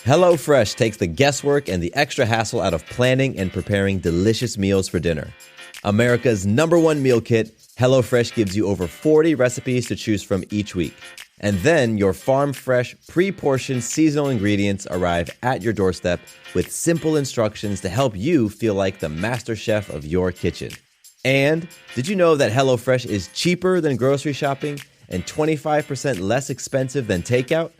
HelloFresh takes the guesswork and the extra hassle out of planning and preparing delicious meals for dinner. America's #1 meal kit, HelloFresh gives you over 40 recipes to choose from each week. And then your farm-fresh, pre-portioned seasonal ingredients arrive at your doorstep with simple instructions to help you feel like the master chef of your kitchen. And did you know that HelloFresh is cheaper than grocery shopping and 25% less expensive than takeout?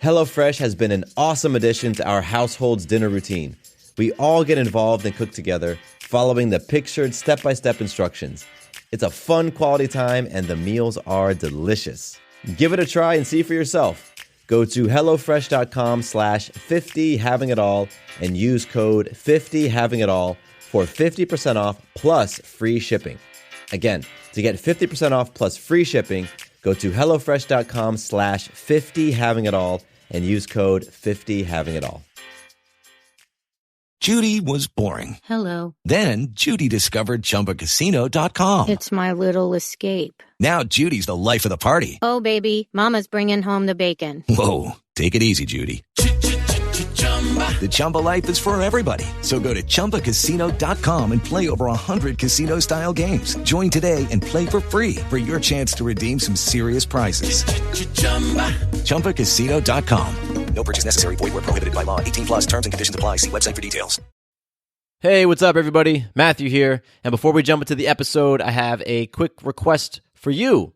HelloFresh has been an awesome addition to our household's dinner routine. We all get involved and cook together, following the pictured step-by-step instructions. It's a fun quality time, and the meals are delicious. Give it a try and see for yourself. Go to HelloFresh.com/50havingitall and use code 50havingitall for 50% off plus free shipping. Again, to get 50% off plus free shipping, go to HelloFresh.com/50havingitall and use code 50havingitall. Judy was boring. Hello. Then Judy discovered ChumbaCasino.com. It's my little escape. Now Judy's the life of the party. Oh, baby, mama's bringing home the bacon. Whoa, take it easy, Judy. The Chumba life is for everybody. So go to ChumbaCasino.com and play over 100 casino-style games. Join today and play for free for your chance to redeem some serious prizes. ChumbaCasino.com. No purchase necessary. Void where prohibited by law. 18+ terms and conditions apply. See website for details. Hey, what's up, everybody? Matthew here. And before we jump into the episode, I have a quick request for you.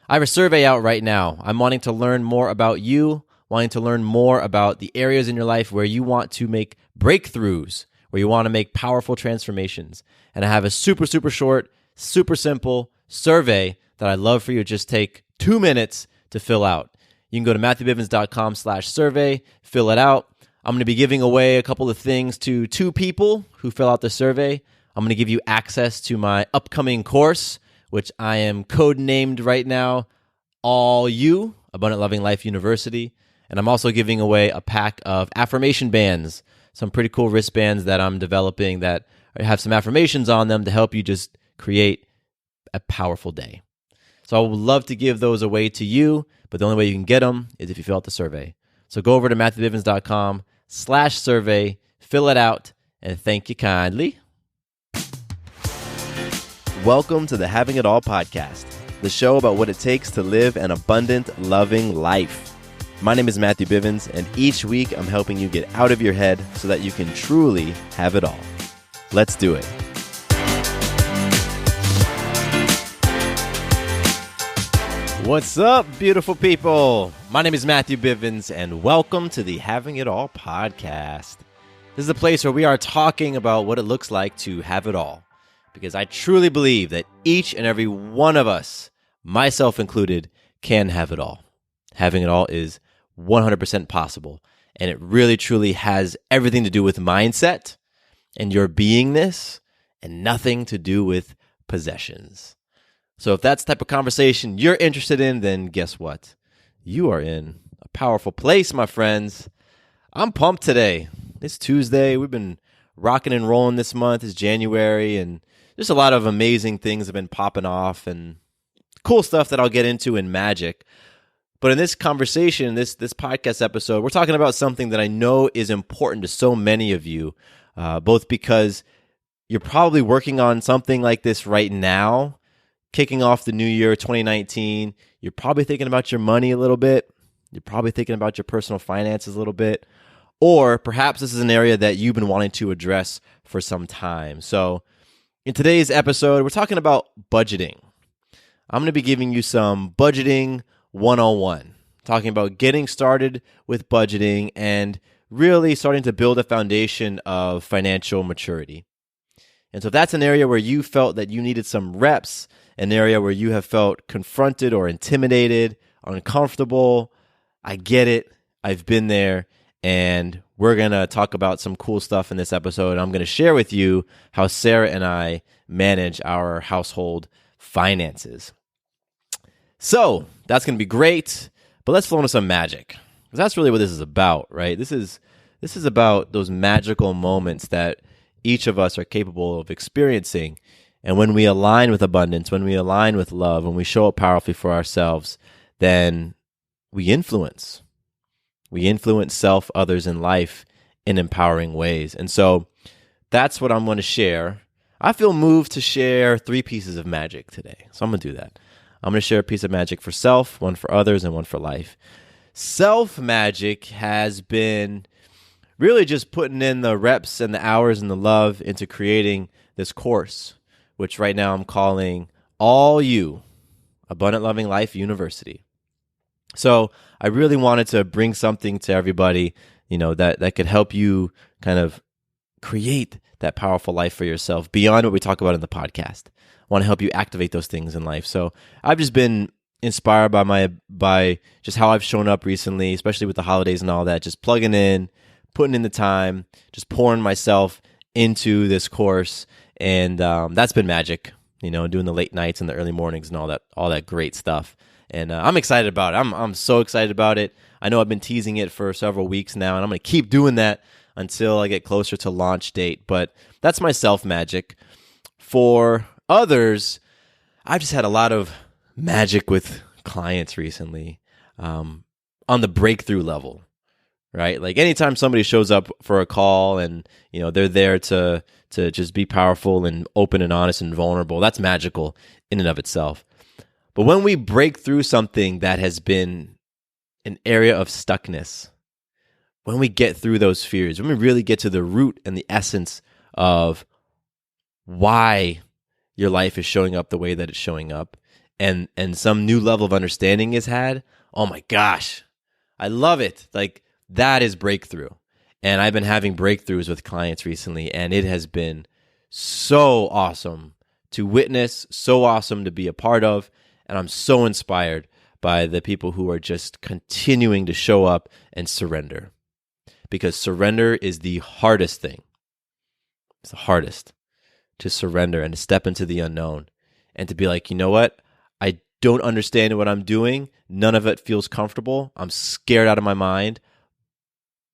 I have a survey out right now. I'm wanting to learn more about you, wanting to learn more about the areas in your life where you want to make breakthroughs, where you want to make powerful transformations. And I have a super short, super simple survey that I'd love for you to just take 2 minutes to fill out. You can go to MatthewBivens.com/survey, fill it out. I'm going to be giving away a couple of things to 2 people who fill out the survey. I'm going to give you access to my upcoming course, which I am codenamed right now, All You, Abundant Loving Life University. And I'm also giving away a pack of affirmation bands, some pretty cool wristbands that I'm developing that have some affirmations on them to help you just create a powerful day. So I would love to give those away to you, but the only way you can get them is if you fill out the survey. So go over to MatthewBivens.com/survey, fill it out, and thank you kindly. Welcome to the Having It All podcast, the show about what it takes to live an abundant, loving life. My name is Matthew Bivens, and each week I'm helping you get out of your head so that you can truly have it all. Let's do it. What's up, beautiful people? My name is Matthew Bivens, and welcome to the Having It All podcast. This is a place where we are talking about what it looks like to have it all, because I truly believe that each and every one of us, myself included, can have it all. Having it all is 100% possible, and it really truly has everything to do with mindset and your beingness and nothing to do with possessions. So if that's the type of conversation you're interested in, then guess what? You are in a powerful place, my friends. I'm pumped today. It's Tuesday. We've been rocking and rolling this month. It's January, and just a lot of amazing things have been popping off and cool stuff that I'll get into in magic. But in this conversation, this podcast episode, we're talking about something that I know is important to so many of you, both because you're probably working on something like this right now, kicking off the new year, 2019. You're probably thinking about your money a little bit. You're probably thinking about your personal finances a little bit. Or perhaps this is an area that you've been wanting to address for some time. So in today's episode, we're talking about budgeting. I'm going to be giving you some budgeting 101, talking about getting started with budgeting and really starting to build a foundation of financial maturity. And so if that's an area where you felt that you needed some reps, an area where you have felt confronted or intimidated, uncomfortable, I get it. I've been there. And we're going to talk about some cool stuff in this episode. I'm going to share with you how Sarah and I manage our household finances. So that's going to be great, but let's flow into some magic, because that's really what this is about, right? This is about those magical moments that each of us are capable of experiencing. And when we align with abundance, when we align with love, when we show up powerfully for ourselves, then we influence. We influence self, others, and life in empowering ways. And so that's what I'm going to share. I feel moved to share 3 pieces of magic today. So I'm going to do that. I'm going to share a piece of magic for self, one for others, and one for life. Self magic has been really just putting in the reps and the hours and the love into creating this course, which right now I'm calling All You, Abundant Loving Life University. So I really wanted to bring something to everybody, that could help you kind of create that powerful life for yourself beyond what we talk about in the podcast. I want to help you activate those things in life. So I've just been inspired by just how I've shown up recently, especially with the holidays and all that, just plugging in, putting in the time, just pouring myself into this course. And that's been magic, doing the late nights and the early mornings and all that great stuff. And I'm excited about it. I'm so excited about it. I know I've been teasing it for several weeks now, and I'm going to keep doing that until I get closer to launch date. But that's my self magic. For others, I've just had a lot of magic with clients recently, on the breakthrough level, right? Like anytime somebody shows up for a call and they're there to just be powerful and open and honest and vulnerable, that's magical in and of itself. But when we break through something that has been an area of stuckness, when we get through those fears, when we really get to the root and the essence of why your life is showing up the way that it's showing up, and some new level of understanding is had, oh my gosh, I love it. Like that is breakthrough. And I've been having breakthroughs with clients recently, and it has been so awesome to witness, so awesome to be a part of. And I'm so inspired by the people who are just continuing to show up and surrender. Because surrender is the hardest thing. It's the hardest to surrender and to step into the unknown and to be like, you know what? I don't understand what I'm doing. None of it feels comfortable. I'm scared out of my mind,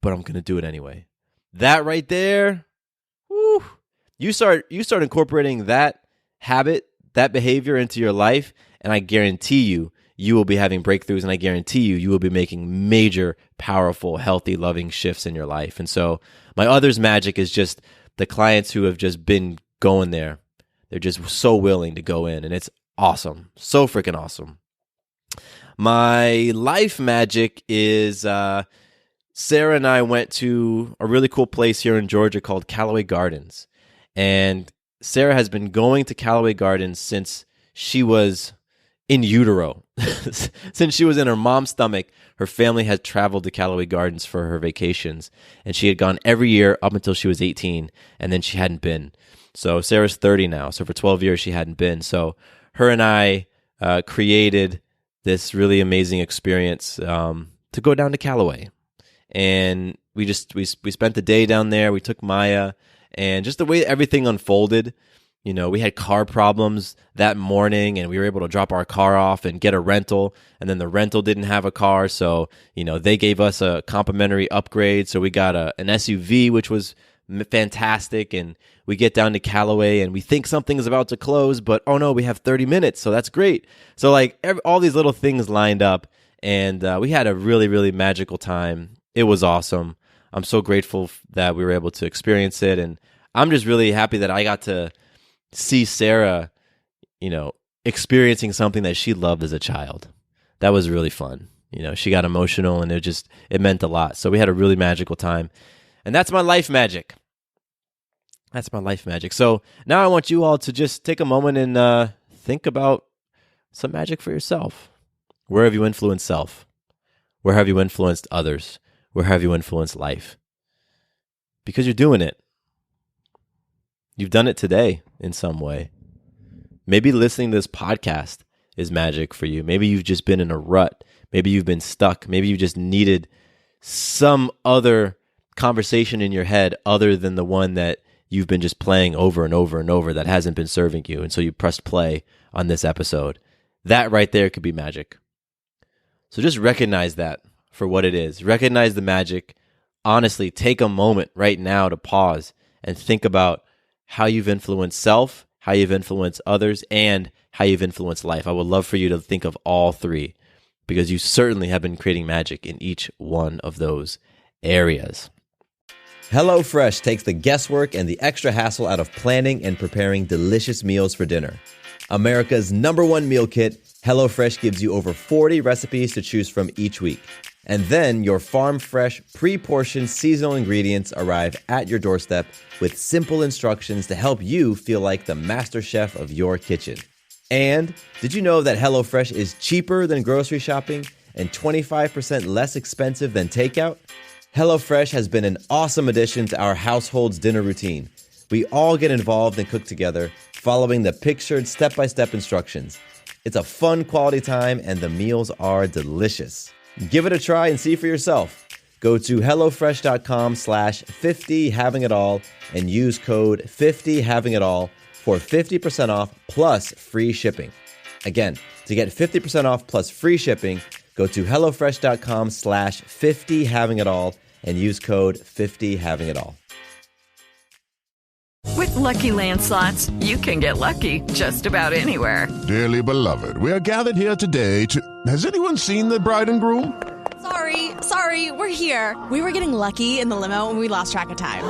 but I'm going to do it anyway. That right there, whew, you start incorporating that habit, that behavior into your life, and I guarantee you will be having breakthroughs, and I guarantee you will be making major, powerful, healthy, loving shifts in your life. And so my others magic is just the clients who have just been going there. They're just so willing to go in, and it's awesome. So freaking awesome. My life magic is Sarah and I went to a really cool place here in Georgia called Callaway Gardens. And Sarah has been going to Callaway Gardens since she was in utero. Since she was in her mom's stomach, her family had traveled to Callaway Gardens for her vacations. And she had gone every year up until she was 18, and then she hadn't been. So Sarah's 30 now. So for 12 years, she hadn't been. So her and I created this really amazing experience to go down to Callaway. And we spent the day down there. We took Maya, and just the way everything unfolded, we had car problems that morning, and we were able to drop our car off and get a rental. And then the rental didn't have a car, so they gave us a complimentary upgrade. So we got an SUV, which was fantastic. And we get down to Callaway, and we think something is about to close, but oh no, we have 30 minutes, so that's great. So all these little things lined up, and we had a really, really magical time. It was awesome. I'm so grateful that we were able to experience it, and I'm just really happy that I got to see Sarah, experiencing something that she loved as a child. That was really fun. She got emotional, and it meant a lot. So we had a really magical time, and that's my life magic. That's my life magic. So now I want you all to just take a moment and think about some magic for yourself. Where have you influenced self? Where have you influenced others? Where have you influenced life? Because you're doing it. You've done it today in some way. Maybe listening to this podcast is magic for you. Maybe you've just been in a rut. Maybe you've been stuck. Maybe you just needed some other conversation in your head other than the one that you've been just playing over and over and over that hasn't been serving you. And so you pressed play on this episode. That right there could be magic. So just recognize that for what it is. Recognize the magic. Honestly, take a moment right now to pause and think about how you've influenced self, how you've influenced others, and how you've influenced life. I would love for you to think of all three. because you certainly have been creating magic in each one of those areas. HelloFresh takes the guesswork and the extra hassle out of planning and preparing delicious meals for dinner. America's #1 meal kit, HelloFresh gives you over 40 recipes to choose from each week. And then your farm-fresh, pre-portioned seasonal ingredients arrive at your doorstep with simple instructions to help you feel like the master chef of your kitchen. And did you know that HelloFresh is cheaper than grocery shopping and 25% less expensive than takeout? HelloFresh has been an awesome addition to our household's dinner routine. We all get involved and cook together, following the pictured step-by-step instructions. It's a fun quality time and the meals are delicious. Give it a try and see for yourself. Go to HelloFresh.com/50havingitall and use code 50havingitall for 50% off plus free shipping. Again, to get 50% off plus free shipping, go to HelloFresh.com/50havingitall and use code 50havingitall. With Lucky Land Slots, you can get lucky just about anywhere. Dearly beloved, we are gathered here today to... Has anyone seen the bride and groom? Sorry, we're here. We were getting lucky in the limo and we lost track of time.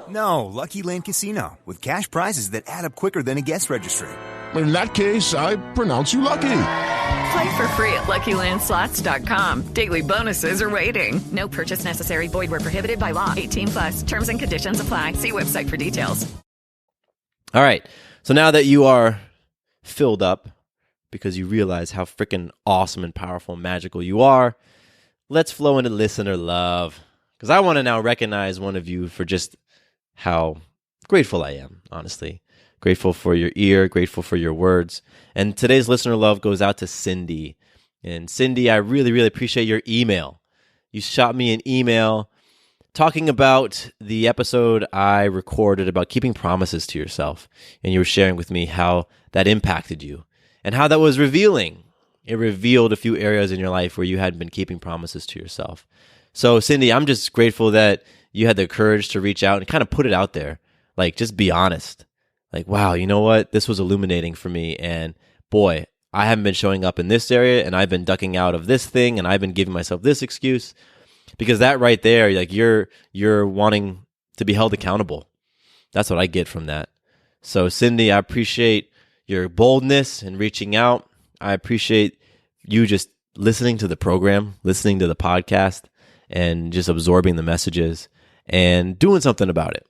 No, Lucky Land Casino, with cash prizes that add up quicker than a guest registry. In that case, I pronounce you lucky. Play for free at LuckyLandSlots.com. Daily bonuses are waiting. No purchase necessary. Void where prohibited by law. 18+. Terms and conditions apply. See website for details. All right. So now that you are filled up because you realize how freaking awesome and powerful and magical you are, let's flow into listener love. Because I want to now recognize one of you for just how grateful I am, honestly. Grateful for your ear, grateful for your words. And today's listener love goes out to Cindy. And Cindy, I really, really appreciate your email. You shot me an email talking about the episode I recorded about keeping promises to yourself. And you were sharing with me how that impacted you and how that was revealing. It revealed a few areas in your life where you hadn't been keeping promises to yourself. So Cindy, I'm just grateful that you had the courage to reach out and kind of put it out there. Like, just be honest. Like, wow, you know what? This was illuminating for me. And boy, I haven't been showing up in this area and I've been ducking out of this thing and I've been giving myself this excuse. Because that right there, like you're wanting to be held accountable. That's what I get from that. So Cindy, I appreciate your boldness and reaching out. I appreciate you just listening to the program, listening to the podcast, and just absorbing the messages and doing something about it.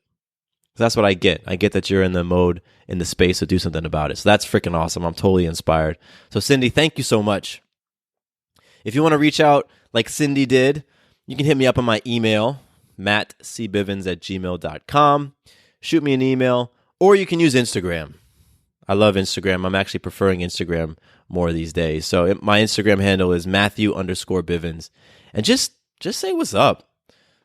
That's what I get. I get that you're in the mode, in the space to do something about it. So that's freaking awesome. I'm totally inspired. So Cindy, thank you so much. If you want to reach out like Cindy did, you can hit me up on my email, mattcbivens@gmail.com. Shoot me an email, or you can use Instagram. I love Instagram. I'm actually preferring Instagram more these days. So my Instagram handle is Matthew_Bivens. And just say what's up.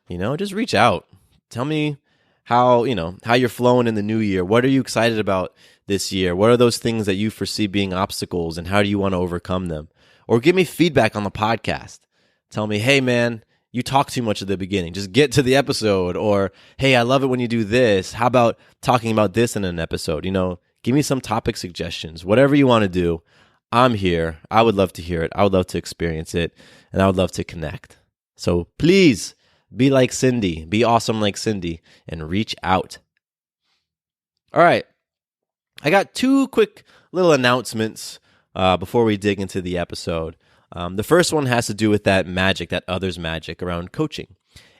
Just reach out. Tell me how you're flowing in the new year. What are you excited about this year? What are those things that you foresee being obstacles and how do you want to overcome them? Or give me feedback on the podcast. Tell me, hey man, you talk too much at the beginning. Just get to the episode. Or, hey, I love it when you do this. How about talking about this in an episode? Give me some topic suggestions. Whatever you want to do, I'm here. I would love to hear it. I would love to experience it. And I would love to connect. So please, be like Cindy, be awesome like Cindy, and reach out. All right. I got two quick little announcements before we dig into the episode. The first one has to do with that magic, that others magic around coaching.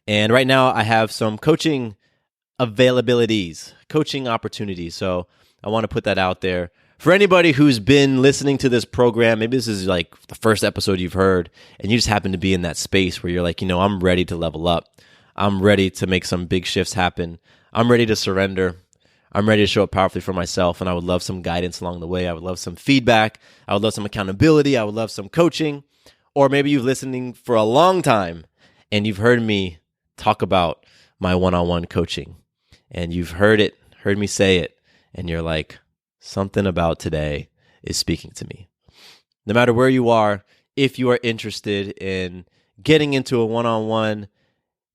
And right now I have some coaching availabilities, coaching opportunities. So I want to put that out there. For anybody who's been listening to this program, maybe this is like the first episode you've heard, and you just happen to be in that space where you're like, I'm ready to level up. I'm ready to make some big shifts happen. I'm ready to surrender. I'm ready to show up powerfully for myself, and I would love some guidance along the way. I would love some feedback. I would love some accountability. I would love some coaching. Or maybe you've listening for a long time, and you've heard me talk about my one-on-one coaching, and you've heard me say it, and you're like, something about today is speaking to me. No matter where you are, if you are interested in getting into a one-on-one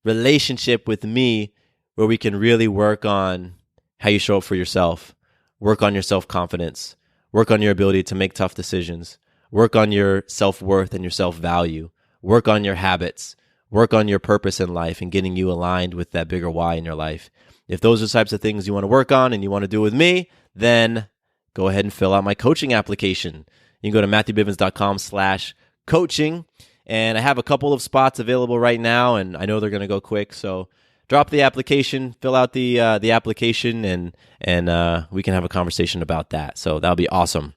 relationship with me where we can really work on how you show up for yourself, work on your self-confidence, work on your ability to make tough decisions, work on your self-worth and your self-value, work on your habits, work on your purpose in life and getting you aligned with that bigger why in your life. If those are the types of things you want to work on and you want to do with me, then go ahead and fill out my coaching application. You can go to MatthewBivens.com/coaching, and I have a couple of spots available right now, and I know they're going to go quick, so drop the application, fill out the application, and we can have a conversation about that. So that'll be awesome.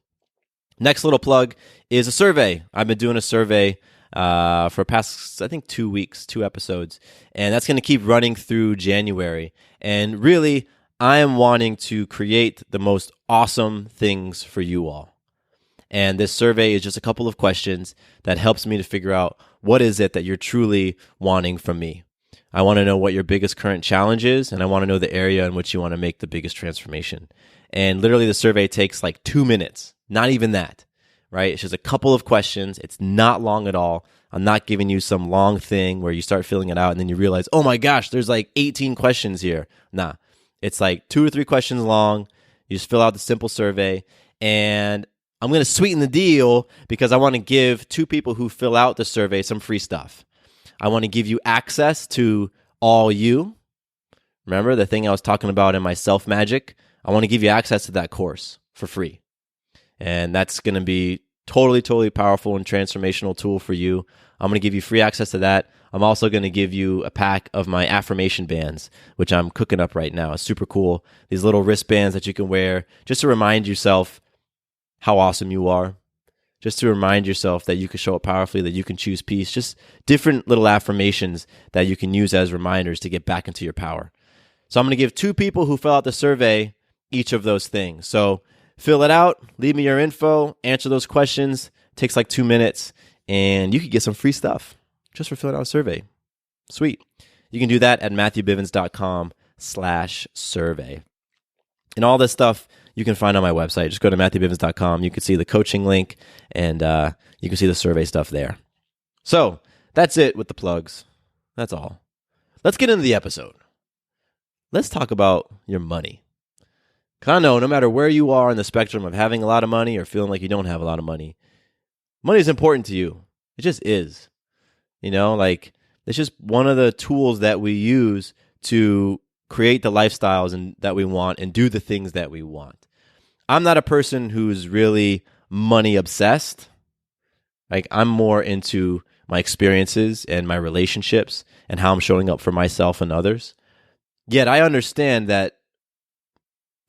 Next little plug is a survey. I've been doing a survey for past, I think, 2 weeks, 2 episodes, and that's going to keep running through January. And really, I am wanting to create the most awesome things for you all. And this survey is just a couple of questions that helps me to figure out what is it that you're truly wanting from me. I want to know what your biggest current challenge is, and I want to know the area in which you want to make the biggest transformation. And literally the survey takes like 2 minutes, not even that, right? It's just a couple of questions. It's not long at all. I'm not giving you some long thing where you start filling it out and then you realize, oh my gosh, there's like 18 questions here. Nah, it's like 2 or 3 questions long. You just fill out the simple survey, and I'm going to sweeten the deal because I want to give 2 people who fill out the survey some free stuff. I want to give you access to All You. Remember the thing I was talking about in my Self Magic? I want to give you access to that course for free. And that's going to be totally powerful and transformational tool for you. I'm going to give you free access to that. I'm also going to give you a pack of my affirmation bands, which I'm cooking up right now. It's super cool. These little wristbands that you can wear just to remind yourself how awesome you are. Just to remind yourself that you can show up powerfully, that you can choose peace. Just different little affirmations that you can use as reminders to get back into your power. So I'm going to give 2 people who fill out the survey each of those things. So fill it out, leave me your info, answer those questions. It takes like 2 minutes, and you could get some free stuff just for filling out a survey. Sweet. You can do that at MatthewBivens.com/survey. And all this stuff you can find on my website. Just go to MatthewBivens.com. You can see the coaching link, and you can see the survey stuff there. So that's it with the plugs. That's all. Let's get into the episode. Let's talk about your money. Because I know no matter where you are in the spectrum of having a lot of money or feeling like you don't have a lot of money is important to you. It just is. You know, like it's just one of the tools that we use to create the lifestyles that we want and do the things that we want. I'm not a person who's really money obsessed. Like I'm more into my experiences and my relationships and how I'm showing up for myself and others. Yet I understand that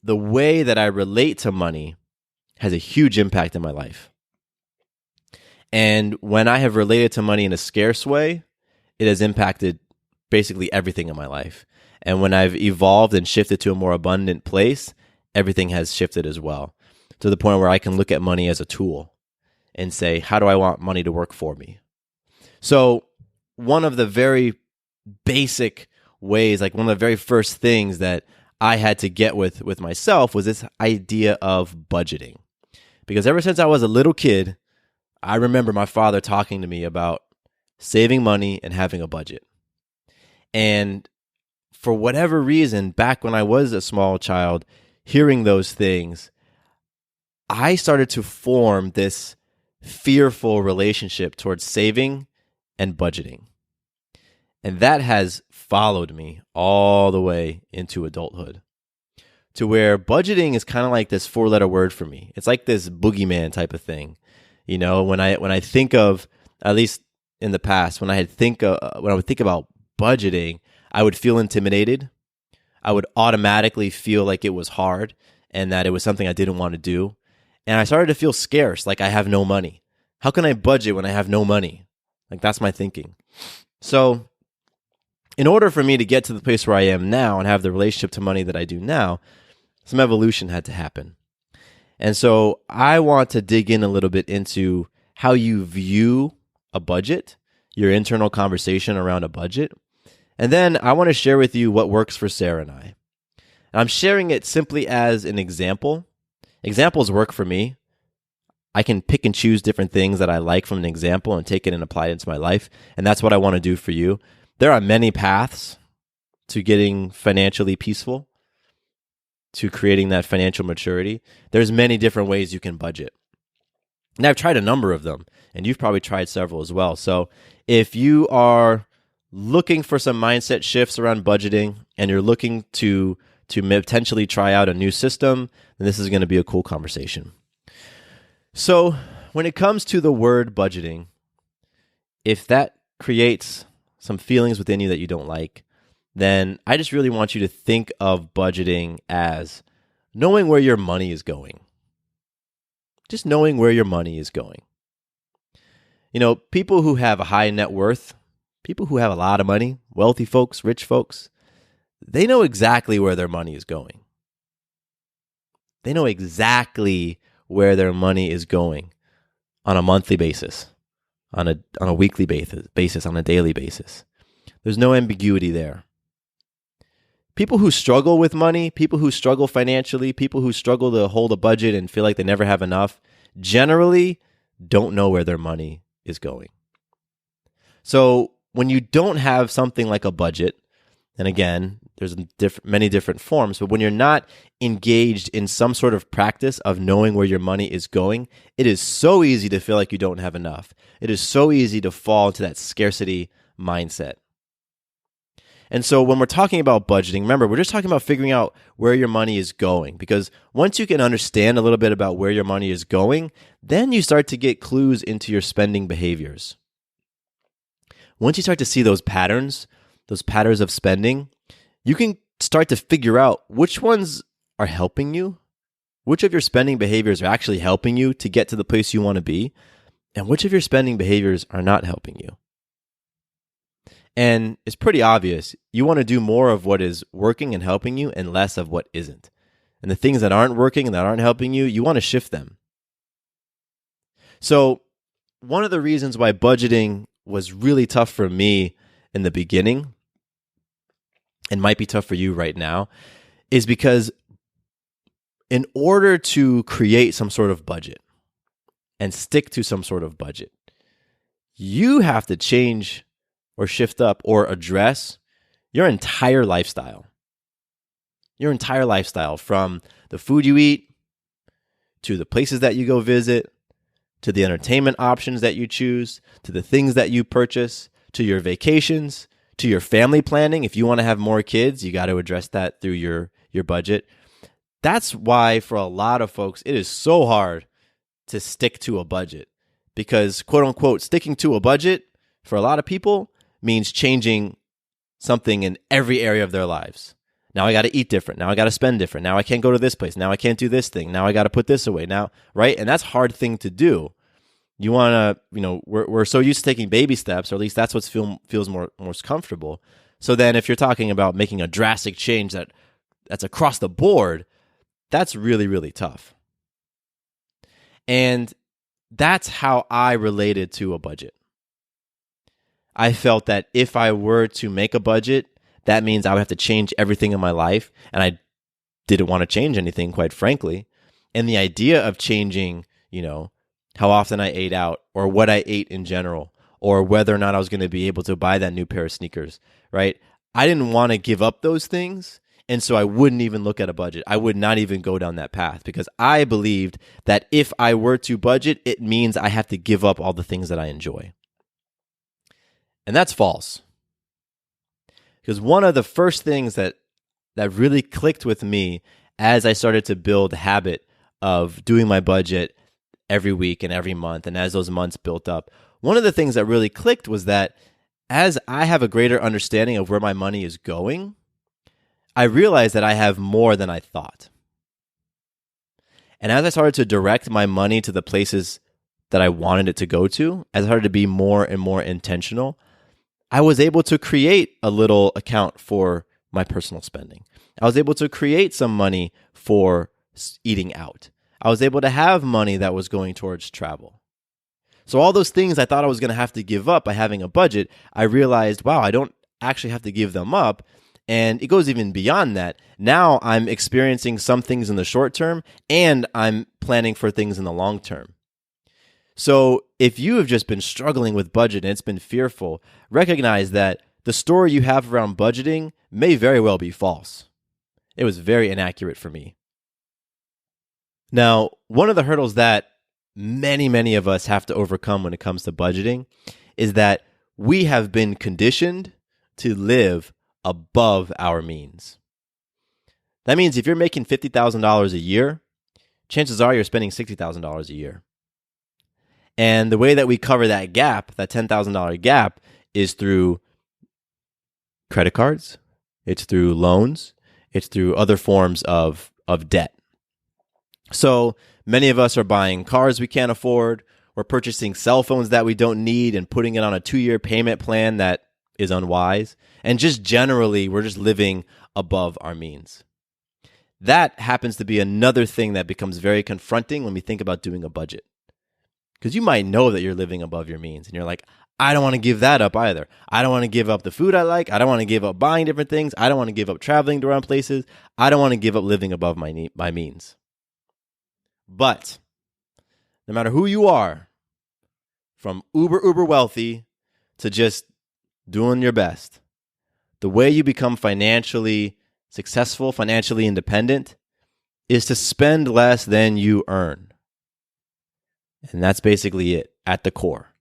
the way that I relate to money has a huge impact in my life. And when I have related to money in a scarce way, it has impacted basically everything in my life. And when I've evolved and shifted to a more abundant place, everything has shifted as well, to the point where I can look at money as a tool and say, how do I want money to work for me? So one of the very basic ways, like one of the very first things that I had to get with myself was this idea of budgeting. Because ever since I was a little kid, I remember my father talking to me about saving money and having a budget. And for whatever reason, back when I was a small child, hearing those things, I started to form this fearful relationship towards saving and budgeting. And that has followed me all the way into adulthood, to where budgeting is kind of like this 4-letter word for me. It's like this boogeyman type of thing. You know, when I think of, at least in the past, when I would think about budgeting, I would feel intimidated. I would automatically feel like it was hard and that it was something I didn't want to do. And I started to feel scarce, like I have no money. How can I budget when I have no money? Like that's my thinking. So in order for me to get to the place where I am now and have the relationship to money that I do now, some evolution had to happen. And so I want to dig in a little bit into how you view a budget, your internal conversation around a budget. And then I want to share with you what works for Sarah and I. And I'm sharing it simply as an example. Examples work for me. I can pick and choose different things that I like from an example and take it and apply it into my life. And that's what I want to do for you. There are many paths to getting financially peaceful, to creating that financial maturity. There's many different ways you can budget. And I've tried a number of them, and you've probably tried several as well. So if you are looking for some mindset shifts around budgeting and you're looking to potentially try out a new system, then this is going to be a cool conversation. So when it comes to the word budgeting, if that creates some feelings within you that you don't like, then I just really want you to think of budgeting as knowing where your money is going. Just knowing where your money is going. You know, people who have a high net worth, people who have a lot of money, wealthy folks, rich folks, they know exactly where their money is going. They know exactly where their money is going on a monthly basis, on a weekly basis, on a daily basis. There's no ambiguity there. People who struggle with money, people who struggle financially, people who struggle to hold a budget and feel like they never have enough, generally don't know where their money is going. So when you don't have something like a budget, and again, there's many different forms, but when you're not engaged in some sort of practice of knowing where your money is going, it is so easy to feel like you don't have enough. It is so easy to fall into that scarcity mindset. And so when we're talking about budgeting, remember, we're just talking about figuring out where your money is going. Because once you can understand a little bit about where your money is going, then you start to get clues into your spending behaviors. Once you start to see those patterns of spending, you can start to figure out which ones are helping you, which of your spending behaviors are actually helping you to get to the place you want to be, and which of your spending behaviors are not helping you. And it's pretty obvious. You want to do more of what is working and helping you and less of what isn't. And the things that aren't working and that aren't helping you, you want to shift them. So one of the reasons why budgeting was really tough for me in the beginning, and might be tough for you right now, is because in order to create some sort of budget and stick to some sort of budget, you have to change or shift up or address your entire lifestyle. Your entire lifestyle, from the food you eat, to the places that you go visit, to the entertainment options that you choose, to the things that you purchase, to your vacations, to your family planning. If you want to have more kids, you got to address that through your budget. That's why for a lot of folks, it is so hard to stick to a budget, because quote unquote, sticking to a budget for a lot of people means changing something in every area of their lives. Now I got to eat different. Now I got to spend different. Now I can't go to this place. Now I can't do this thing. Now I got to put this away. Now, right? And that's a hard thing to do. You want to, we're so used to taking baby steps, or at least that's what feels most comfortable. So then if you're talking about making a drastic change that's across the board, that's really, really tough. And that's how I related to a budget. I felt that if I were to make a budget, that means I would have to change everything in my life. And I didn't want to change anything, quite frankly. And the idea of changing, how often I ate out, or what I ate in general, or whether or not I was going to be able to buy that new pair of sneakers, right? I didn't want to give up those things. And so I wouldn't even look at a budget. I would not even go down that path, because I believed that if I were to budget, it means I have to give up all the things that I enjoy. And that's false. Because one of the first things that really clicked with me as I started to build a habit of doing my budget every week and every month, and as those months built up, one of the things that really clicked was that as I have a greater understanding of where my money is going, I realized that I have more than I thought. And as I started to direct my money to the places that I wanted it to go to, as I started to be more and more intentional, I was able to create a little account for my personal spending. I was able to create some money for eating out. I was able to have money that was going towards travel. So all those things I thought I was going to have to give up by having a budget, I realized, wow, I don't actually have to give them up. And it goes even beyond that. Now I'm experiencing some things in the short term, and I'm planning for things in the long term. So if you have just been struggling with budget and it's been fearful, recognize that the story you have around budgeting may very well be false. It was very inaccurate for me. Now, one of the hurdles that many of us have to overcome when it comes to budgeting is that we have been conditioned to live above our means. That means if you're making $50,000 a year, chances are you're spending $60,000 a year. And the way that we cover that gap, that $10,000 gap, is through credit cards, it's through loans, it's through other forms of debt. So many of us are buying cars we can't afford. We're purchasing cell phones that we don't need and putting it on a 2-year payment plan that is unwise. And just generally, we're just living above our means. That happens to be another thing that becomes very confronting when we think about doing a budget. Because you might know that you're living above your means and you're like, I don't want to give that up either. I don't want to give up the food I like. I don't want to give up buying different things. I don't want to give up traveling to around places. I don't want to give up living above my means. But no matter who you are, from uber wealthy to just doing your best, the way you become financially successful, financially independent, is to spend less than you earn. And that's basically it at the core.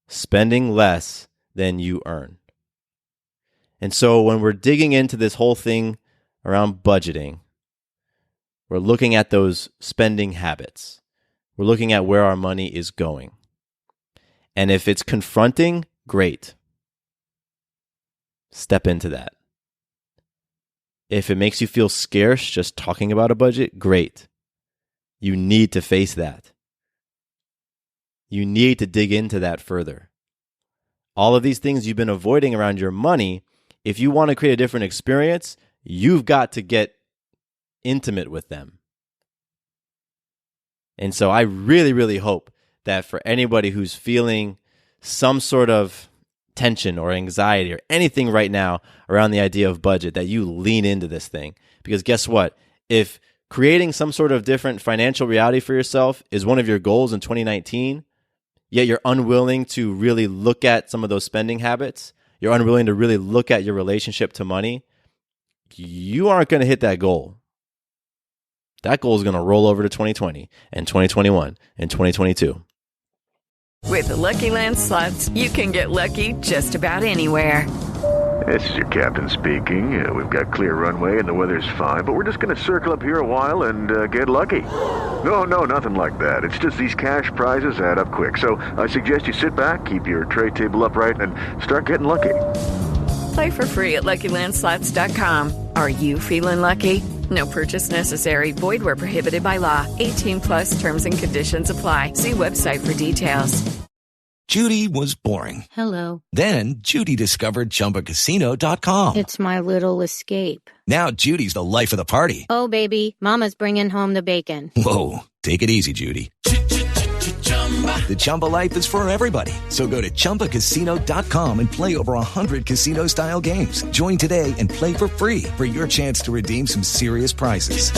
Spending less than you earn. And so when we're digging into this whole thing around budgeting, we're looking at those spending habits. We're looking at where our money is going. And if it's confronting, great. Step into that. If it makes you feel scarce just talking about a budget, great. You need to face that. You need to dig into that further. All of these things you've been avoiding around your money, if you want to create a different experience, you've got to get intimate with them. And so I really hope that for anybody who's feeling some sort of tension or anxiety or anything right now around the idea of budget, that you lean into this thing. Because guess what? If creating some sort of different financial reality for yourself is one of your goals in 2019, yet you're unwilling to really look at some of those spending habits, you're unwilling to really look at your relationship to money, you aren't going to hit that goal. That goal is going to roll over to 2020 and 2021 and 2022. With the Lucky Land Slots, you can get lucky just about anywhere. This is your captain speaking. We've got clear runway and the weather's fine, but we're just going to circle up here a while and get lucky. No, nothing like that. It's just these cash prizes add up quick. So I suggest you sit back, keep your tray table upright, and start getting lucky. Play for free at LuckyLandSlots.com. Are you feeling lucky? No purchase necessary. Void where prohibited by law. 18+ terms and conditions apply. See website for details. Judy was boring. Hello. Then Judy discovered ChumbaCasino.com. It's my little escape. Now Judy's the life of the party. Oh, baby, mama's bringing home the bacon. Whoa, take it easy, Judy. The Chumba life is for everybody. So go to ChumbaCasino.com and play over 100 casino-style games. Join today and play for free for your chance to redeem some serious prizes.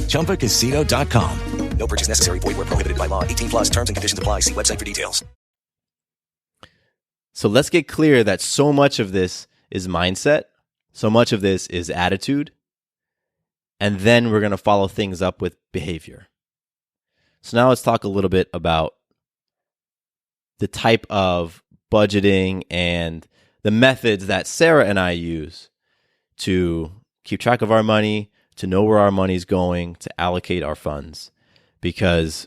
ChumbaCasino.com. No purchase necessary. Void where prohibited by law. 18+ terms and conditions apply. See website for details. So let's get clear that so much of this is mindset. So much of this is attitude. And then we're going to follow things up with behavior. So now let's talk a little bit about the type of budgeting and the methods that Sarah and I use to keep track of our money, to know where our money's going, to allocate our funds. Because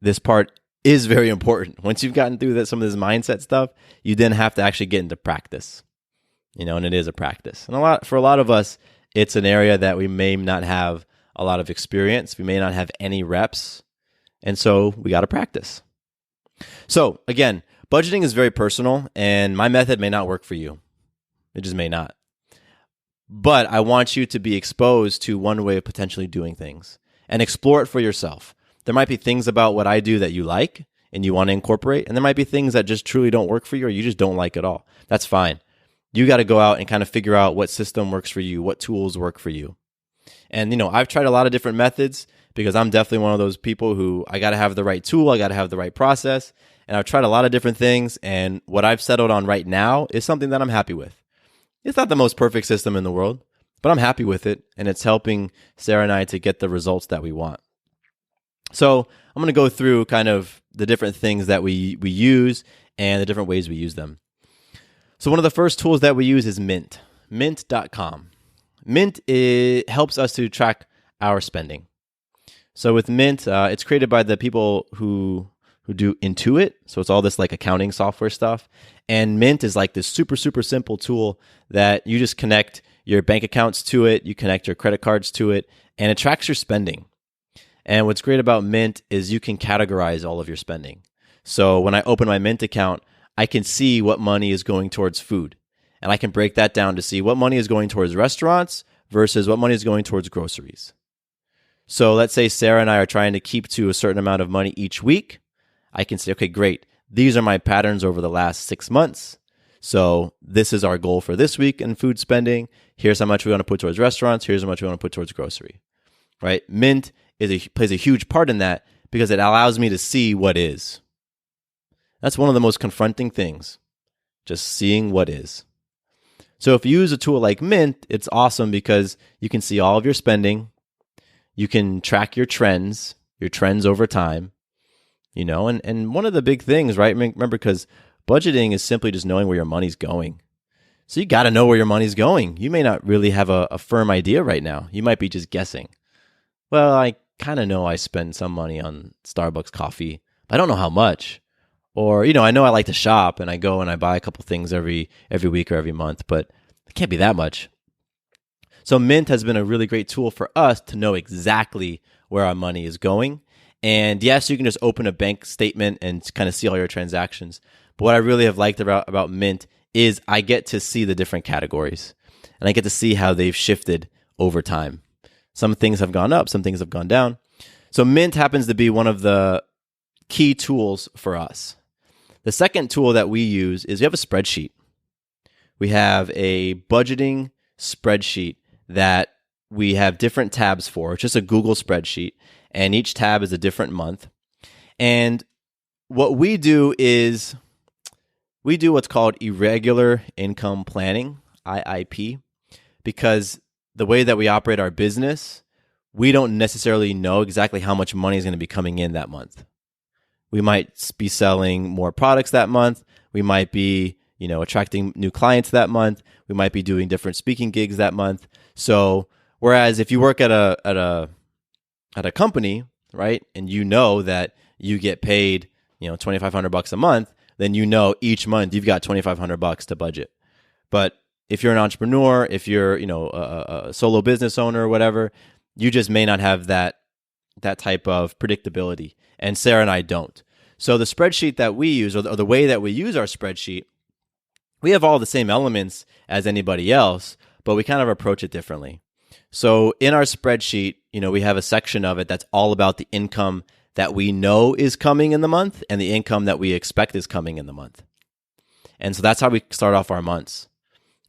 this part is very important. Once you've gotten through some of this mindset stuff, you then have to actually get into practice. And it is a practice. And for a lot of us, it's an area that we may not have a lot of experience. We may not have any reps. And so we got to practice. So again, budgeting is very personal, and my method may not work for you. It just may not. But I want you to be exposed to one way of potentially doing things and explore it for yourself. There might be things about what I do that you like and you want to incorporate, and there might be things that just truly don't work for you or you just don't like at all. That's fine. You got to go out and kind of figure out what system works for you, what tools work for you. And, I've tried a lot of different methods because I'm definitely one of those people who I got to have the right tool. I got to have the right process. And I've tried a lot of different things. And what I've settled on right now is something that I'm happy with. It's not the most perfect system in the world, but I'm happy with it. And it's helping Sarah and I to get the results that we want. So I'm going to go through kind of the different things that we use and the different ways we use them. So one of the first tools that we use is Mint, mint.com. Mint helps us to track our spending. So with Mint, it's created by the people who do Intuit. So it's all this like accounting software stuff. And Mint is like this super, super simple tool that you just connect your bank accounts to it, you connect your credit cards to it, and it tracks your spending. And what's great about Mint is you can categorize all of your spending. So when I open my Mint account, I can see what money is going towards food. And I can break that down to see what money is going towards restaurants versus what money is going towards groceries. So let's say Sarah and I are trying to keep to a certain amount of money each week. I can say, okay, great. These are my patterns over the last 6 months. So this is our goal for this week in food spending. Here's how much we want to put towards restaurants. Here's how much we want to put towards grocery, right? Mint plays a huge part in that because it allows me to see what is. That's one of the most confronting things, just seeing what is. So if you use a tool like Mint, it's awesome because you can see all of your spending. You can track your trends over time, and one of the big things, right? Remember, because budgeting is simply just knowing where your money's going. So you got to know where your money's going. You may not really have a firm idea right now. You might be just guessing. Well, I kind of know I spend some money on Starbucks coffee, but I don't know how much. Or, I know I like to shop and I go and I buy a couple things every week or every month, but it can't be that much. So Mint has been a really great tool for us to know exactly where our money is going. And yes, you can just open a bank statement and kind of see all your transactions. But what I really have liked about Mint is I get to see the different categories and I get to see how they've shifted over time. Some things have gone up, some things have gone down. So Mint happens to be one of the key tools for us. The second tool that we use is we have a spreadsheet. We have a budgeting spreadsheet that we have different tabs for. It's just a Google spreadsheet, and each tab is a different month. And what we do is we do what's called irregular income planning, IIP, because the way that we operate our business, we don't necessarily know exactly how much money is going to be coming in that month. We might be selling more products that month. We might be, attracting new clients that month. We might be doing different speaking gigs that month. So, whereas if you work at a company, right, and you know that you get paid, $2,500 a month, then each month you've got $2,500 to budget. But if you're an entrepreneur, if you're, a solo business owner or whatever, you just may not have that type of predictability. And Sarah and I don't. So the spreadsheet that we use, or the way that we use our spreadsheet, we have all the same elements as anybody else, but we kind of approach it differently. So in our spreadsheet, we have a section of it that's all about the income that we know is coming in the month and the income that we expect is coming in the month. And so that's how we start off our months.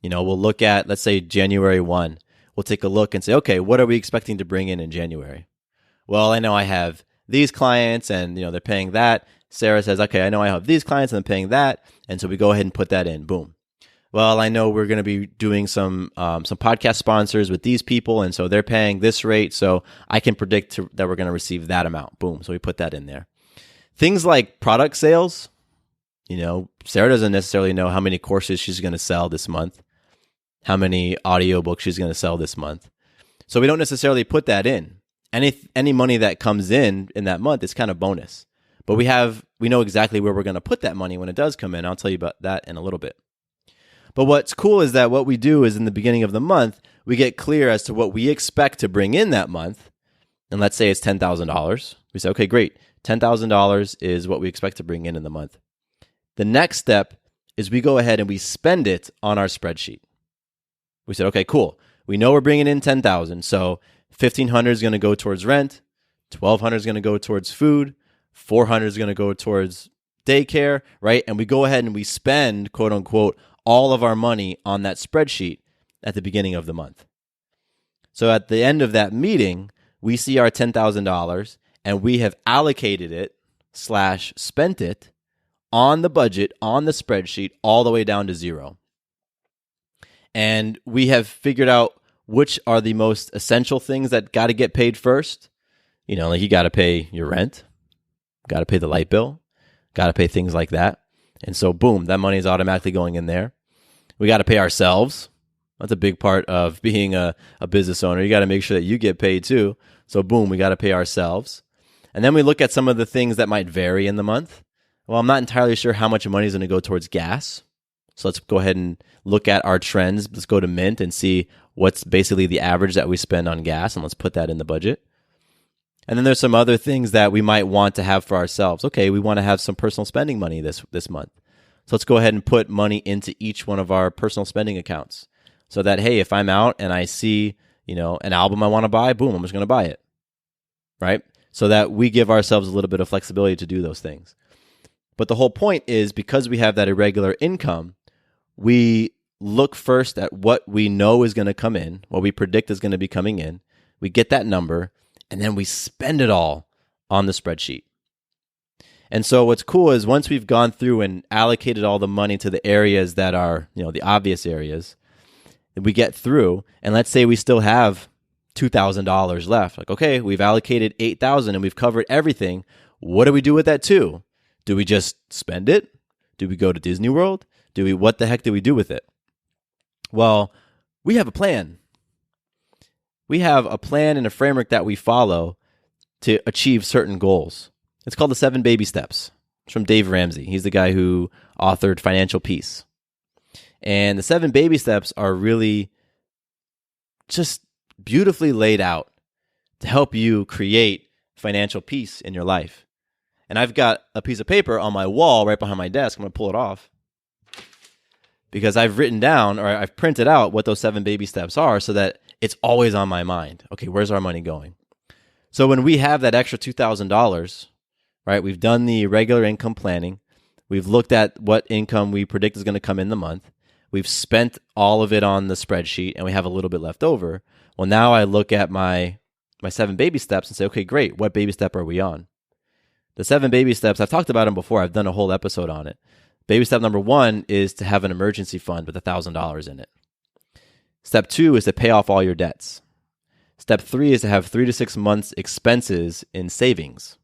We'll look at, let's say, January 1. We'll take a look and say, okay, what are we expecting to bring in January? Well, I know I have these clients and, they're paying that. Sarah says, okay, I know I have these clients and I'm paying that. And so we go ahead and put that in. Boom. Well, I know we're going to be doing some podcast sponsors with these people. And so they're paying this rate. So I can predict that we're going to receive that amount. Boom. So we put that in there. Things like product sales. Sarah doesn't necessarily know how many courses she's going to sell this month, how many audiobooks she's going to sell this month. So we don't necessarily put that in. Any money that comes in that month is kind of bonus. But we know exactly where we're going to put that money when it does come in. I'll tell you about that in a little bit. But what's cool is that what we do is in the beginning of the month, we get clear as to what we expect to bring in that month. And let's say it's $10,000. We say, okay, great. $10,000 is what we expect to bring in the month. The next step is we go ahead and we spend it on our spreadsheet. We said, okay, cool. We know we're bringing in $10,000. So $1,500 is going to go towards rent. $1,200 is going to go towards food. $400 is going to go towards daycare, right? And we go ahead and we spend, quote unquote, all of our money on that spreadsheet at the beginning of the month. So at the end of that meeting, we see our $10,000 and we have allocated it / spent it on the budget, on the spreadsheet, all the way down to zero. And we have figured out which are the most essential things that got to get paid first. Like you got to pay your rent, got to pay the light bill, got to pay things like that. And so, boom, that money is automatically going in there. We got to pay ourselves. That's a big part of being a business owner. You got to make sure that you get paid too. So, boom, we got to pay ourselves. And then we look at some of the things that might vary in the month. Well, I'm not entirely sure how much money is going to go towards gas. So let's go ahead and look at our trends. Let's go to Mint and see what's basically the average that we spend on gas, and let's put that in the budget. And then there's some other things that we might want to have for ourselves. Okay, we want to have some personal spending money this month. So let's go ahead and put money into each one of our personal spending accounts so that, hey, if I'm out and I see, an album I want to buy, boom, I'm just going to buy it, right? So that we give ourselves a little bit of flexibility to do those things. But the whole point is because we have that irregular income, we look first at what we know is going to come in, what we predict is going to be coming in. We get that number, and then we spend it all on the spreadsheet. And so what's cool is once we've gone through and allocated all the money to the areas that are, the obvious areas, we get through, and let's say we still have $2,000 left. Like, okay, we've allocated $8,000 and we've covered everything. What do we do with that $2,000? Do we just spend it? Do we go to Disney World? What the heck do we do with it? Well, we have a plan. We have a plan and a framework that we follow to achieve certain goals. It's called the 7 Baby Steps. It's from Dave Ramsey. He's the guy who authored Financial Peace. And the 7 Baby Steps are really just beautifully laid out to help you create financial peace in your life. And I've got a piece of paper on my wall right behind my desk. I'm going to pull it off because I've written down or I've printed out what those 7 baby steps are so that it's always on my mind. Okay, where's our money going? So when we have that extra $2,000, right, we've done the regular income planning. We've looked at what income we predict is going to come in the month. We've spent all of it on the spreadsheet and we have a little bit left over. Well, now I look at my 7 baby steps and say, okay, great. What baby step are we on? The 7 baby steps, I've talked about them before. I've done a whole episode on it. Baby step number 1 is to have an emergency fund with $1,000 in it. Step 2 is to pay off all your debts. Step 3 is to have 3 to 6 months expenses in savings.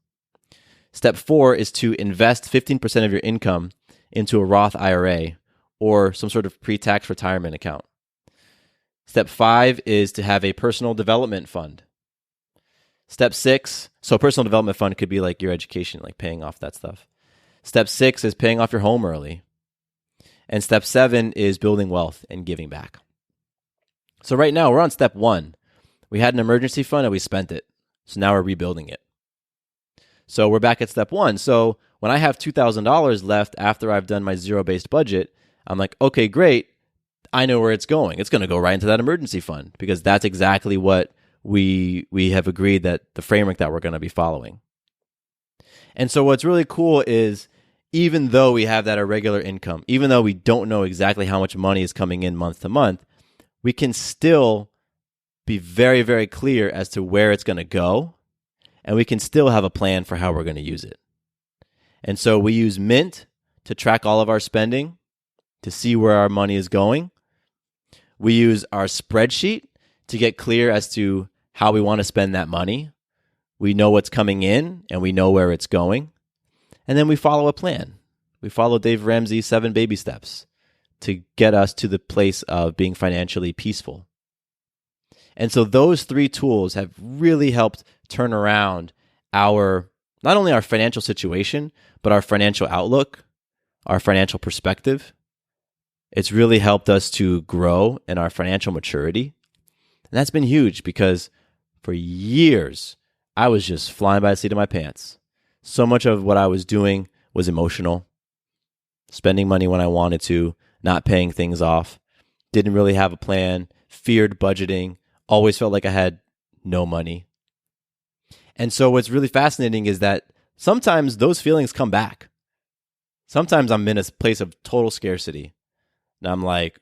Step 4 is to invest 15% of your income into a Roth IRA or some sort of pre-tax retirement account. Step 5 is to have a personal development fund. Step 6, so personal development fund could be like your education, like paying off that stuff. Step 6 is paying off your home early. And step 7 is building wealth and giving back. So right now we're on step 1. We had an emergency fund and we spent it. So now we're rebuilding it. So we're back at step 1. So when I have $2,000 left after I've done my zero-based budget, I'm like, okay, great. I know where it's going. It's going to go right into that emergency fund because that's exactly what we have agreed that the framework that we're going to be following. And so what's really cool is even though we have that irregular income, even though we don't know exactly how much money is coming in month to month, we can still be very, very clear as to where it's going to go, and we can still have a plan for how we're going to use it. And so we use Mint to track all of our spending, to see where our money is going. We use our spreadsheet to get clear as to how we want to spend that money. We know what's coming in and we know where it's going. And then we follow a plan. We follow Dave Ramsey's 7 baby steps to get us to the place of being financially peaceful. And so those 3 tools have really helped turn around not only our financial situation, but our financial outlook, our financial perspective. It's really helped us to grow in our financial maturity. And that's been huge because for years, I was just flying by the seat of my pants. So much of what I was doing was emotional, spending money when I wanted to, not paying things off, didn't really have a plan, feared budgeting, always felt like I had no money. And so what's really fascinating is that sometimes those feelings come back. Sometimes I'm in a place of total scarcity. And I'm like,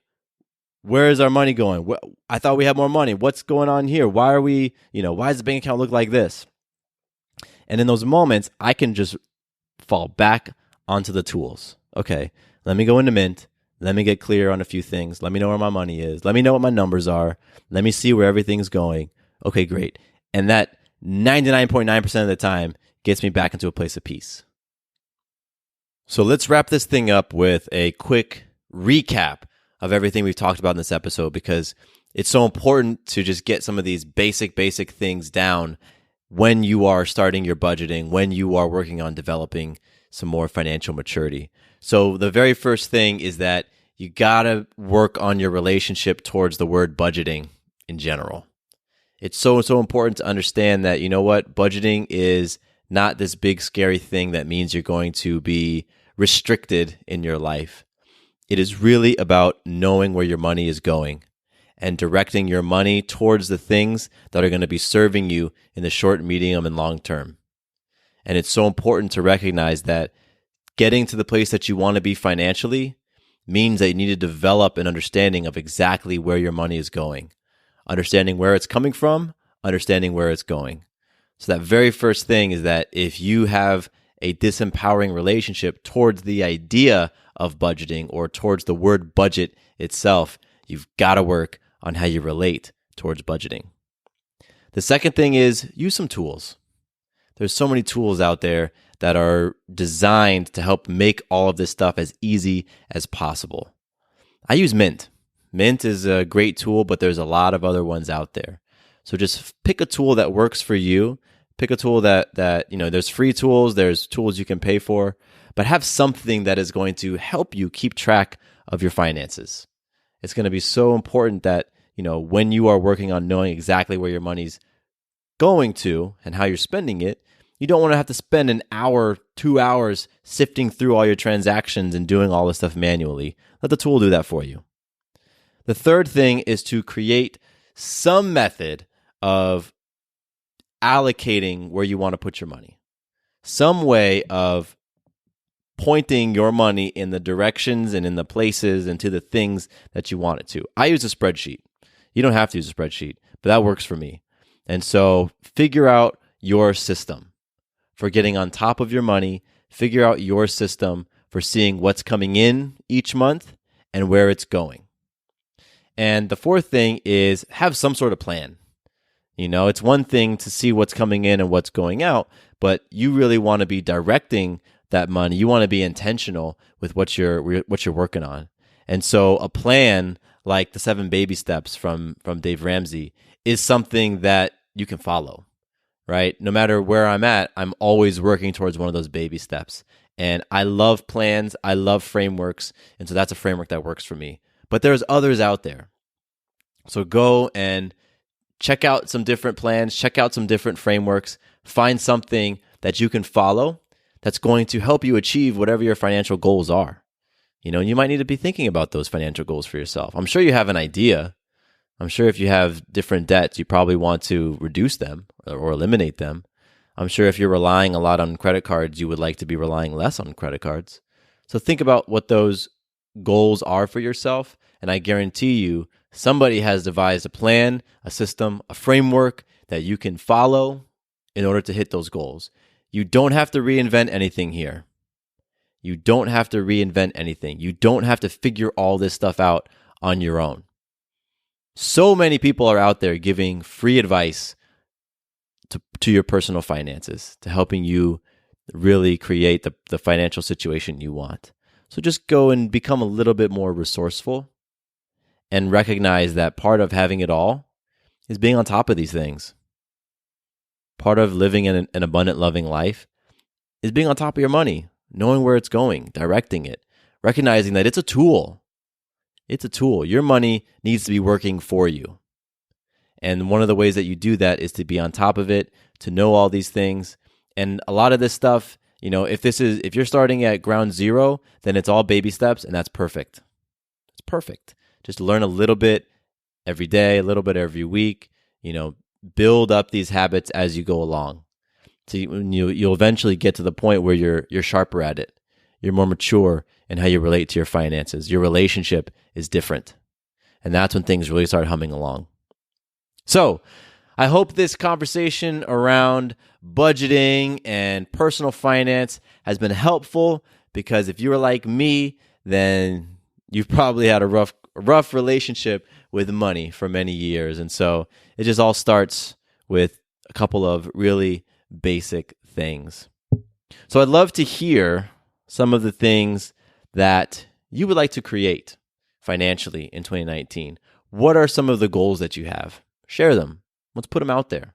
where is our money going? I thought we had more money. What's going on here? Why does the bank account look like this? And in those moments, I can just fall back onto the tools. Okay, let me go into Mint. Let me get clear on a few things. Let me know where my money is. Let me know what my numbers are. Let me see where everything's going. Okay, great. And that 99.9% of the time gets me back into a place of peace. So let's wrap this thing up with a quick recap of everything we've talked about in this episode, because it's so important to just get some of these basic things down when you are starting your budgeting, when you are working on developing some more financial maturity. So the very first thing is that you gotta work on your relationship towards the word budgeting in general. It's so important to understand that, you know what, budgeting is not this big scary thing that means you're going to be restricted in your life. It is really about knowing where your money is going and directing your money towards the things that are going to be serving you in the short, medium, and long term. And it's so important to recognize that getting to the place that you want to be financially means that you need to develop an understanding of exactly where your money is going, understanding where it's coming from, understanding where it's going. So that very first thing is that if you have a disempowering relationship towards the idea of budgeting or towards the word budget itself, you've got to work on how you relate towards budgeting. The second thing is use some tools. There's so many tools out there that are designed to help make all of this stuff as easy as possible. I use Mint. Mint is a great tool, but there's a lot of other ones out there. So just pick a tool that works for you. Pick a tool that there's free tools, there's tools you can pay for, but have something that is going to help you keep track of your finances. It's going to be so important that, when you are working on knowing exactly where your money's going to and how you're spending it, you don't want to have to spend an hour, 2 hours sifting through all your transactions and doing all this stuff manually. Let the tool do that for you. The third thing is to create some method of allocating where you want to put your money. Some way of pointing your money in the directions and in the places and to the things that you want it to. I use a spreadsheet. You don't have to use a spreadsheet, but that works for me. And so figure out your system for getting on top of your money. Figure out your system for seeing what's coming in each month and where it's going. And the fourth thing is have some sort of plan. It's one thing to see what's coming in and what's going out, but you really want to be directing that money. You want to be intentional with what you're working on. And so a plan like the 7 baby steps from Dave Ramsey is something that you can follow, right? No matter where I'm at, I'm always working towards one of those baby steps. And I love plans. I love frameworks. And so that's a framework that works for me. But there's others out there. So go and check out some different plans, check out some different frameworks, find something that you can follow that's going to help you achieve whatever your financial goals are. You might need to be thinking about those financial goals for yourself. I'm sure you have an idea. I'm sure if you have different debts, you probably want to reduce them or eliminate them. I'm sure if you're relying a lot on credit cards, you would like to be relying less on credit cards. So think about what those goals are for yourself, and I guarantee you, somebody has devised a plan, a system, a framework that you can follow in order to hit those goals. You don't have to reinvent anything here. You don't have to reinvent anything. You don't have to figure all this stuff out on your own. So many people are out there giving free advice to your personal finances, to helping you really create the financial situation you want. So just go and become a little bit more resourceful and recognize that part of having it all is being on top of these things. Part of living an abundant, loving life is being on top of your money, knowing where it's going, directing it, recognizing that it's a tool. It's a tool. Your money needs to be working for you. And one of the ways that you do that is to be on top of it, to know all these things. And a lot of this stuff, if you're starting at ground zero, then it's all baby steps, and that's perfect. It's perfect. Just learn a little bit every day, a little bit every week, build up these habits as you go along. So you'll eventually get to the point where you're sharper at it. You're more mature in how you relate to your finances. Your relationship is different. And that's when things really start humming along. So I hope this conversation around budgeting and personal finance has been helpful, because if you were like me, then you've probably had a rough relationship with money for many years. And so it just all starts with a couple of really basic things. So I'd love to hear some of the things that you would like to create financially in 2019. What are some of the goals that you have? Share them. Let's put them out there.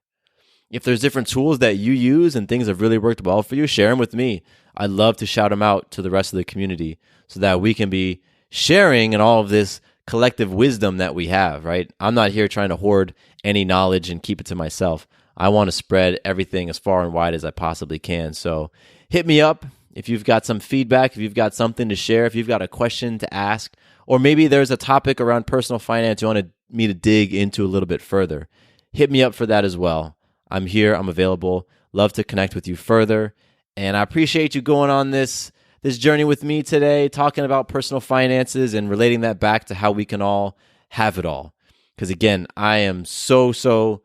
If there's different tools that you use and things have really worked well for you, share them with me. I'd love to shout them out to the rest of the community so that we can be sharing in all of this collective wisdom that we have, right? I'm not here trying to hoard any knowledge and keep it to myself. I want to spread everything as far and wide as I possibly can. So hit me up if you've got some feedback, if you've got something to share, if you've got a question to ask, or maybe there's a topic around personal finance you want me to dig into a little bit further. Hit me up for that as well. I'm here. I'm available. Love to connect with you further. And I appreciate you going on this journey with me today, talking about personal finances and relating that back to how we can all have it all. Because again, I am so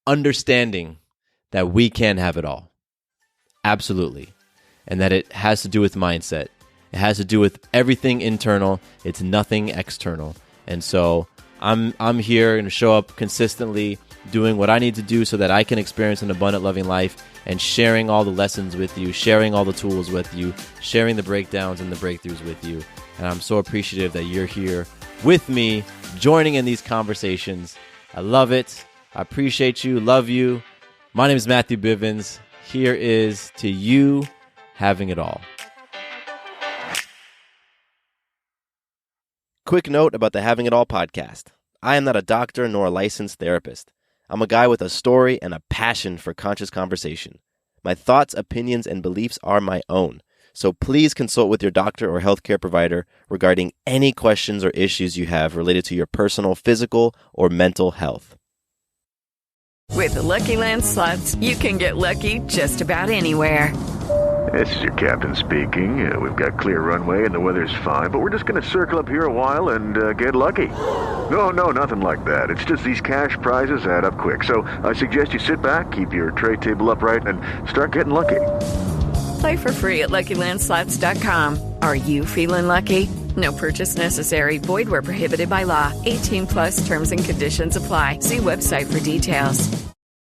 understanding that we can have it all. Absolutely. And that it has to do with mindset. It has to do with everything internal. It's nothing external. And so I'm here and show up consistently, doing what I need to do so that I can experience an abundant, loving life, and sharing all the lessons with you, sharing all the tools with you, sharing the breakdowns and the breakthroughs with you. And I'm so appreciative that you're here with me, joining in these conversations. I love it. I appreciate you. Love you. My name is Matthew Bivens. Here is to you having it all. Quick note about the Having It All podcast. I am not a doctor nor a licensed therapist. I'm a guy with a story and a passion for conscious conversation. My thoughts, opinions, and beliefs are my own. So please consult with your doctor or healthcare provider regarding any questions or issues you have related to your personal, physical, or mental health. With the Lucky Land Slots, you can get lucky just about anywhere. This is your captain speaking. We've got clear runway and the weather's fine, but we're just going to circle up here a while and get lucky. No, nothing like that. It's just these cash prizes add up quick. So I suggest you sit back, keep your tray table upright, and start getting lucky. Play for free at LuckyLandSlots.com. Are you feeling lucky? No purchase necessary. Void where prohibited by law. 18+ terms and conditions apply. See website for details.